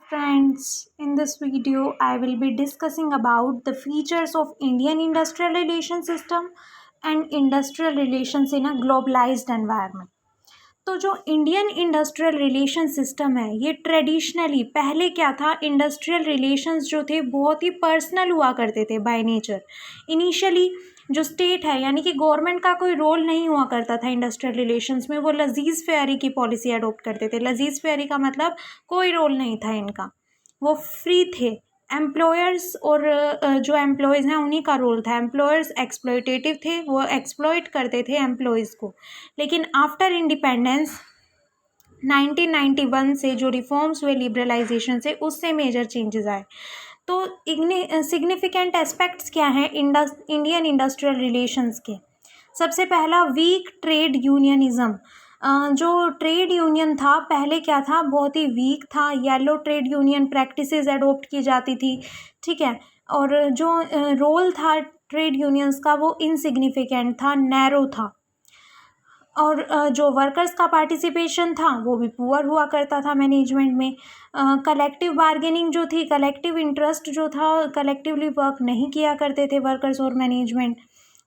friends, in this video I will be discussing about the features of Indian industrial relation system and industrial relations in a globalized environment. तो जो Indian industrial relation system है ये traditionally पहले क्या था, industrial relations जो थे बहुत ही पर्सनल हुआ करते थे बाय नेचर। इनिशियली जो स्टेट है यानी कि गवर्नमेंट का कोई रोल नहीं हुआ करता था इंडस्ट्रियल रिलेशंस में, वो लजीज फेयरी की पॉलिसी अडोप्ट करते थे। लजीज फेयरी का मतलब कोई रोल नहीं था इनका, वो फ्री थे। एम्प्लॉयर्स और जो एम्प्लॉयज़ हैं उन्हीं का रोल था। एम्प्लॉयर्स एक्सप्लॉयटेटिव थे, वो एक्सप्लॉयट करते थे एम्प्लॉयज़ को। लेकिन आफ्टर इंडिपेंडेंस 1991 से जो रिफॉर्म्स हुए लिबरलाइजेशन से, उससे मेजर चेंजेस आए। तो सिग्निफिकेंट एस्पेक्ट्स क्या हैं इंडियन इंडस्ट्रियल रिलेशंस के? सबसे पहला, वीक ट्रेड यूनियनिज्म। जो ट्रेड यूनियन था पहले क्या था, बहुत ही वीक था। Yellow trade union practices adopt की जाती थी, ठीक है। और जो रोल था ट्रेड यूनियंस का वो इनसिग्निफिकेंट था, नैरो था। और जो वर्कर्स का पार्टिसिपेशन था वो भी पुअर हुआ करता था मैनेजमेंट में। कलेक्टिव बार्गेनिंग जो थी, कलेक्टिव इंटरेस्ट जो था, कलेक्टिवली वर्क नहीं किया करते थे वर्कर्स और मैनेजमेंट।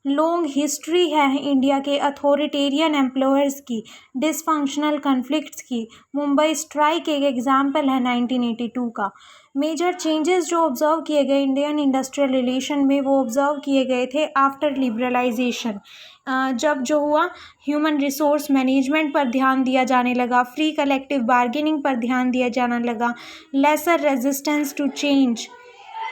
लॉन्ग हिस्ट्री है इंडिया के अथॉरिटेरियन एम्प्लॉयर्स की, डिसफंक्शनल कन्फ्लिक्ट्स की। मुंबई स्ट्राइक एक एग्जाम्पल है 1982 का। मेजर चेंजेस जो ऑब्जर्व किए गए इंडियन इंडस्ट्रियल रिलेशन में, वो ऑब्जर्व किए गए थे आफ्टर लिबरलाइजेशन। जब जो हुआ, ह्यूमन रिसोर्स मैनेजमेंट पर ध्यान दिया जाने लगा, फ्री कलेक्टिव बार्गेनिंग पर ध्यान दिया जाने लगा, lesser resistance to change,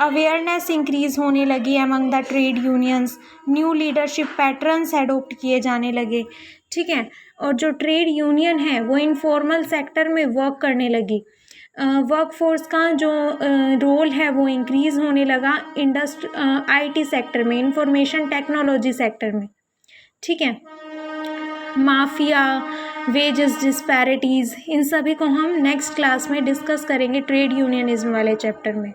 awareness increase होने लगी among the trade unions, new leadership patterns adopt किए जाने लगे, ठीक है। और जो ट्रेड यूनियन है वो इनफॉर्मल सेक्टर में वर्क करने लगी। वर्कफोर्स का जो रोल है वो इंक्रीज़ होने लगा आईटी सेक्टर में, इंफॉर्मेशन टेक्नोलॉजी सेक्टर में, ठीक है। माफिया, वेजेस डिस्पैरिटीज़, इन सभी को हम नेक्स्ट क्लास में डिस्कस करेंगे ट्रेड यूनियनिज्म वाले चैप्टर में।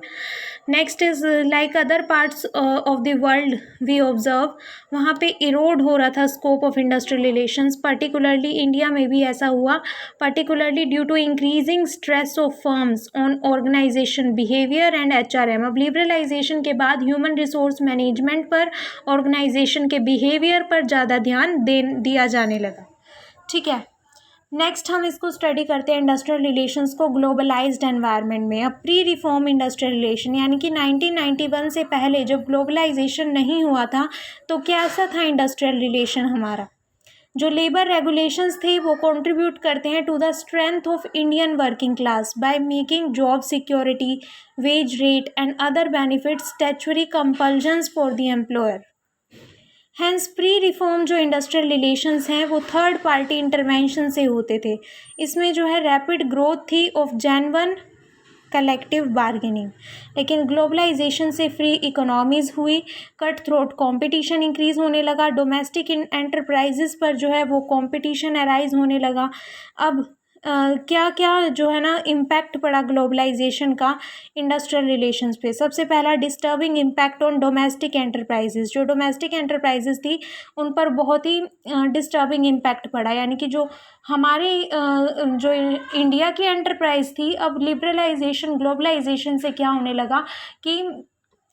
Next is like other parts of the world we observe, वहाँ पे इरोड हो रहा था scope of industrial relations. Particularly India में भी ऐसा हुआ, particularly due to increasing stress of firms on organisation behaviour and HRM. अब लिबरलाइजेशन के बाद ह्यूमन रिसोर्स मैनेजमेंट पर, ऑर्गेनाइजेशन के बिहेवियर पर ज़्यादा ध्यान दिया जाने लगा, ठीक है। नेक्स्ट हम इसको स्टडी करते हैं इंडस्ट्रियल रिलेशंस को ग्लोबलाइज्ड एनवायरनमेंट में। अब प्री रिफॉर्म इंडस्ट्रियल रिलेशन यानी कि 1991 से पहले जब ग्लोबलाइजेशन नहीं हुआ था तो कैसा था इंडस्ट्रियल रिलेशन हमारा? जो लेबर रेगुलेशंस थे वो कंट्रीब्यूट करते हैं to the strength of Indian working class by making job security, wage rate and other benefits statutory compulsions for the employer. Hence pre reform जो इंडस्ट्रियल रिलेशंस हैं वो third party intervention से होते थे। इसमें जो है रैपिड ग्रोथ थी ऑफ जेन्युइन कलेक्टिव बार्गेनिंग। लेकिन ग्लोबलाइजेशन से फ्री इकोनॉमीज़ हुई, कट थ्रोट कंपटीशन इंक्रीज़ होने लगा, डोमेस्टिक एंटरप्राइजेस पर जो है वो कंपटीशन अराइज होने लगा। अब क्या क्या जो है ना इम्पैक्ट पड़ा ग्लोबलाइजेशन का इंडस्ट्रियल रिलेशंस पे? सबसे पहला, disturbing impact on domestic enterprises. जो डोमेस्टिक एंटरप्राइजेस थी उन पर बहुत ही डिस्टर्बिंग इम्पैक्ट पड़ा, यानी कि जो हमारे जो इंडिया की एंटरप्राइज थी, अब लिबरलाइजेशन ग्लोबलाइजेशन से क्या होने लगा कि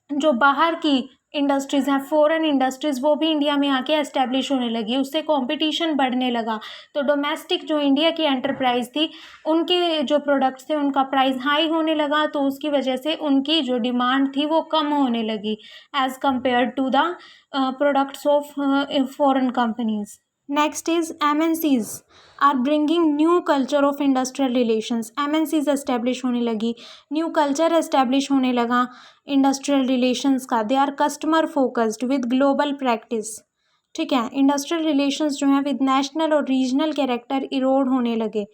जो बाहर की इंडस्ट्रीज़ हैं, फॉरेन इंडस्ट्रीज़, वो भी इंडिया में आके एस्टेब्लिश होने लगी, उससे कंपटीशन बढ़ने लगा। तो डोमेस्टिक जो इंडिया की एंटरप्राइज थी उनके जो प्रोडक्ट्स थे उनका प्राइस हाई होने लगा, तो उसकी वजह से उनकी जो डिमांड थी वो कम होने लगी as compare to the products of foreign companies. Next is MNCs are bringing new culture of industrial relations. MNCs establish होने लगी, न्यू कल्चर एस्टेब्लिश होने लगा इंडस्ट्रियल रिलेशंस का। They are customer focused with global practice, ठीक है। Industrial relations जो हैं with national और रीजनल कैरेक्टर इरोड होने लगे,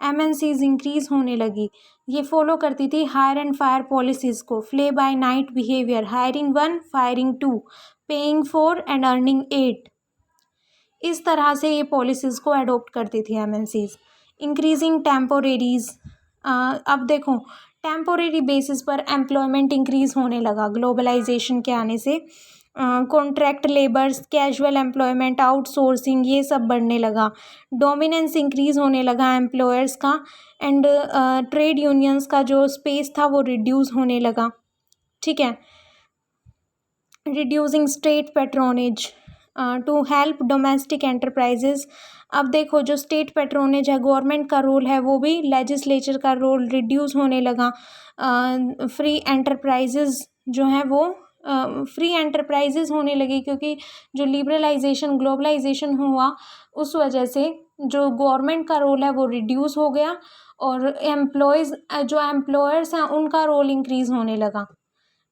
MNCs इंक्रीज होने लगी। ये फॉलो करती थी हायर एंड फायर पॉलिसीज़ को, fly by night behaviour, hiring 1 firing 2, paying 4 and earning 8। इस तरह से ये पॉलिसीज़ को अडोप्ट करती थी MNCs। इंक्रीजिंग टेम्पोरेरीज़, अब देखो टेम्पोरेरी बेसिस पर एम्प्लॉयमेंट इंक्रीज़ होने लगा ग्लोबलाइजेशन के आने से। Contract labours, casual employment, outsourcing, ये सब बढ़ने लगा। डोमिनेंस इंक्रीज़ होने लगा एम्प्लॉयर्स का, एंड ट्रेड यूनियंस का जो स्पेस था वो रिड्यूस होने लगा। ठीक है। Reducing state patronage to help domestic enterprises. अब देखो जो स्टेट पैट्रोनेज है, गवर्नमेंट का रोल है, वो भी लेजिस्लेचर का रोल रिड्यूस होने लगा। फ्री एंटरप्राइजेज जो है वो फ्री एंटरप्राइजेज होने लगी, क्योंकि जो लिबरलाइजेशन, ग्लोबलाइजेशन हुआ, उस वजह से जो गवर्नमेंट का रोल है वो रिड्यूस हो गया, और जो एम्प्लॉयर्स हैं उनका रोल इंक्रीज़ होने लगा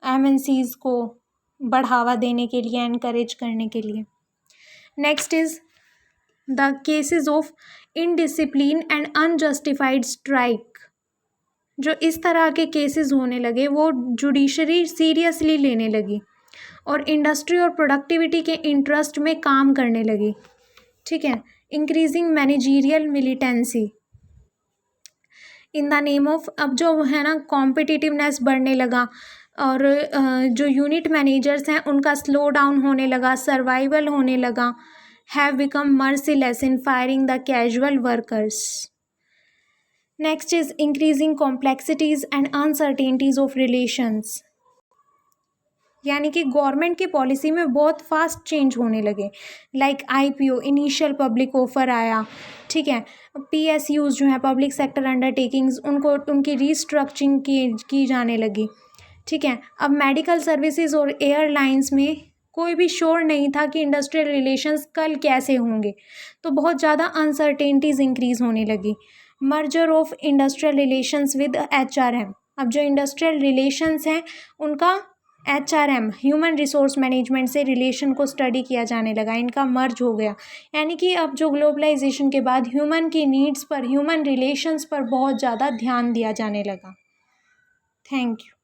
एमएनसीज को बढ़ावा देने के लिए, एनकरेज करने के लिए। Next is the cases of indiscipline and unjustified strike. जो इस तरह के केसेस होने लगे वो जुडिशरी सीरियसली लेने लगी और इंडस्ट्री और प्रोडक्टिविटी के इंटरेस्ट में काम करने लगी। ठीक है। Increasing managerial militancy in the name of, अब जो है ना कॉम्पिटिटिवनेस बढ़ने लगा, और जो यूनिट मैनेजर्स हैं उनका स्लो डाउन होने लगा, सर्वाइवल होने लगा। Have become merciless in firing the casual workers. Next is increasing complexities and uncertainties of relations, यानी कि गवर्नमेंट की पॉलिसी में बहुत फास्ट चेंज होने लगे। Like IPO, initial public offer आया। ठीक है। पीएसयूज जो है, पब्लिक सेक्टर अंडरटेकिंग्स, उनको उनकी रीस्ट्रक्चरिंग की जाने लगी। ठीक है। अब मेडिकल सर्विसेज और एयरलाइंस में कोई भी श्योर नहीं था कि इंडस्ट्रियल रिलेशंस कल कैसे होंगे, तो बहुत ज़्यादा अनसर्टेनिटीज़ इंक्रीज़ होने लगी। Merger of industrial relations with HRM, अब जो इंडस्ट्रियल रिलेशंस हैं उनका एचआरएम, ह्यूमन रिसोर्स मैनेजमेंट से रिलेशन को स्टडी किया जाने लगा, इनका मर्ज हो गया। यानी कि अब जो ग्लोबलाइजेशन के बाद ह्यूमन की नीड्स पर, ह्यूमन रिलेशंस पर बहुत ज़्यादा ध्यान दिया जाने लगा। Thank you.